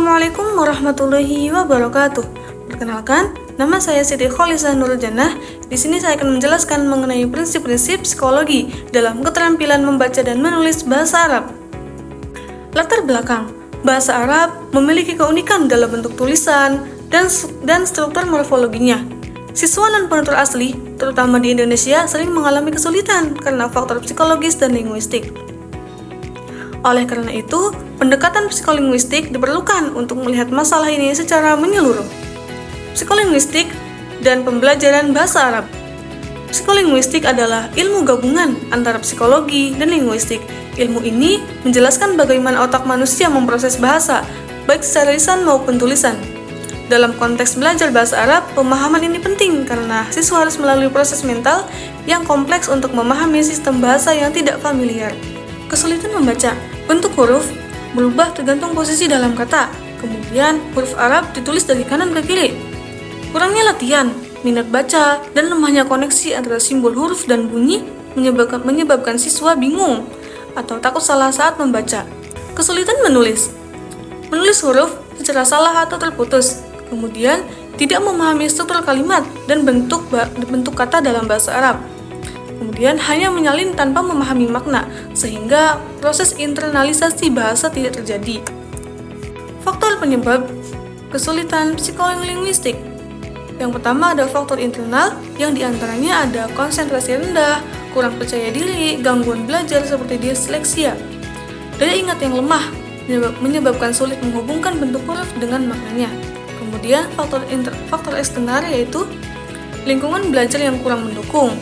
Assalamualaikum warahmatullahi wabarakatuh. Perkenalkan, nama saya Siti Kholisah Nurjannah. Di sini saya akan menjelaskan mengenai prinsip-prinsip psikologi dalam keterampilan membaca dan menulis bahasa Arab. Latar belakang, bahasa Arab memiliki keunikan dalam bentuk tulisan dan struktur morfologinya. Siswa dan penutur asli, terutama di Indonesia, sering mengalami kesulitan karena faktor psikologis dan linguistik. Oleh karena itu, pendekatan psikolinguistik diperlukan untuk melihat masalah ini secara menyeluruh. Psikolinguistik dan pembelajaran bahasa Arab. Psikolinguistik adalah ilmu gabungan antara psikologi dan linguistik. Ilmu ini menjelaskan bagaimana otak manusia memproses bahasa, baik secara lisan maupun tulisan. Dalam konteks belajar bahasa Arab, pemahaman ini penting karena siswa harus melalui proses mental yang kompleks untuk memahami sistem bahasa yang tidak familiar. Kesulitan membaca. Bentuk huruf berubah tergantung posisi dalam kata. Kemudian, huruf Arab ditulis dari kanan ke kiri. Kurangnya latihan, minat baca, dan lemahnya koneksi antara simbol huruf dan bunyi menyebabkan siswa bingung atau takut salah saat membaca. Kesulitan menulis. Menulis huruf secara salah atau terputus. Kemudian, tidak memahami struktur kalimat dan bentuk kata dalam bahasa Arab. Kemudian hanya menyalin tanpa memahami makna, sehingga proses internalisasi bahasa tidak terjadi. Faktor penyebab kesulitan psikolinguistik. Yang pertama ada faktor internal, yang diantaranya ada konsentrasi rendah, kurang percaya diri, gangguan belajar seperti disleksia. Daya ingat yang lemah menyebabkan sulit menghubungkan bentuk huruf dengan maknanya. Kemudian faktor eksternal yaitu lingkungan belajar yang kurang mendukung,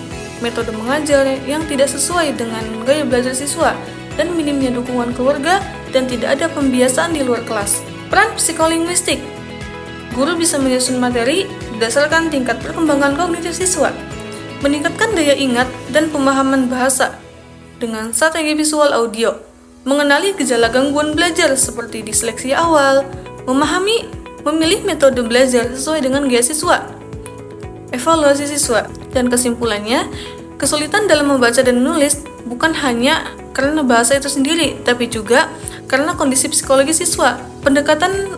metode mengajar yang tidak sesuai dengan gaya belajar siswa, dan minimnya dukungan keluarga dan tidak ada pembiasaan di luar kelas. Peran psikolinguistik. Guru bisa menyusun materi berdasarkan tingkat perkembangan kognitif siswa, meningkatkan daya ingat dan pemahaman bahasa dengan strategi visual audio, mengenali gejala gangguan belajar seperti disleksia awal, memilih metode belajar sesuai dengan gaya siswa, evaluasi siswa. Dan kesimpulannya, kesulitan dalam membaca dan menulis bukan hanya karena bahasa itu sendiri, tapi juga karena kondisi psikologi siswa. Pendekatan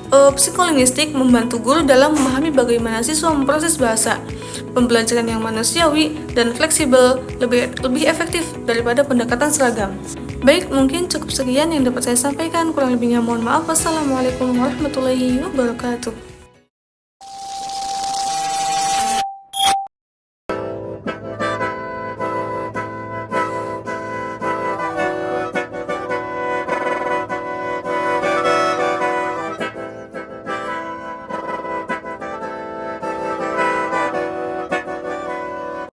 psikolinguistik membantu guru dalam memahami bagaimana siswa memproses bahasa. Pembelajaran yang manusiawi dan fleksibel lebih efektif daripada pendekatan seragam. Baik, mungkin cukup sekian yang dapat saya sampaikan. Kurang lebihnya mohon maaf. Wassalamualaikum warahmatullahi wabarakatuh.